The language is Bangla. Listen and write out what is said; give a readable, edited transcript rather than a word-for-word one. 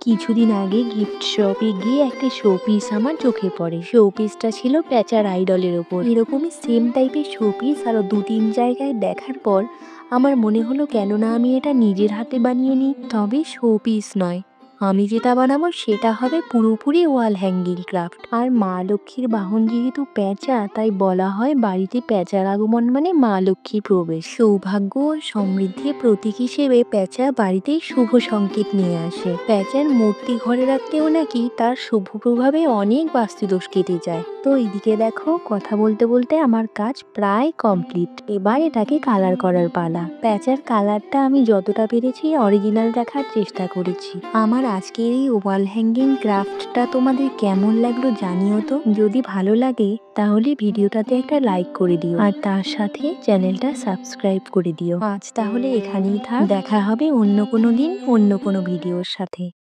কিছুদিন আগে গিফট শপে গিয়ে একটা শোপিস আমার চোখে পড়ে। শোপিসটা ছিল প্যাঁচার আইডলের ওপর। এরকমই সেম টাইপের শোপিস আরো ২-৩ জায়গায় দেখার পর আমার মনে হলো কেন না আমি এটা নিজের হাতে বানিয়ে নিই। তবে শোপিস নয়, আমি যেটা বানাবো সেটা হবে পুরোপুরি ওয়াল হ্যাঙ্গিং ক্রাফট। আর মা লক্ষ্মীর বাহন যেহেতু প্যাঁচা, তাই বলা হয় বাড়িতে প্যাঁচার আগমন মানে মা লক্ষ্মীর প্রবেশ। সৌভাগ্য ও সমৃদ্ধির প্রতীক হিসেবে প্যাঁচা বাড়িতেই শুভ সংকেত নিয়ে আসে। প্যাঁচার মূর্তি ঘরে রাখলেও নাকি তার শুভ প্রভাবে অনেক বাস্তুদোষ কেটে যায়। তো এদিকে দেখো, কথা বলতে বলতে আমার কাজ প্রায় কমপ্লিট। এবার এটাকে কালার করার পালা। প্যাঁচার কালারটা আমি যতটা পেরেছি অরিজিনাল রাখার চেষ্টা করেছি। আমার আজকের এই ওয়াল হ্যাঙ্গিং ক্রাফটটা তোমাদের কেমন লাগলো জানিও তো। যদি ভালো লাগে তাহলে ভিডিওটাতে একটা লাইক করে দিও, আর তার সাথে চ্যানেলটা সাবস্ক্রাইব করে দিও। আজ তাহলে এখানেই থাক, দেখা হবে অন্য কোনো দিন অন্য কোনো ভিডিওর সাথে।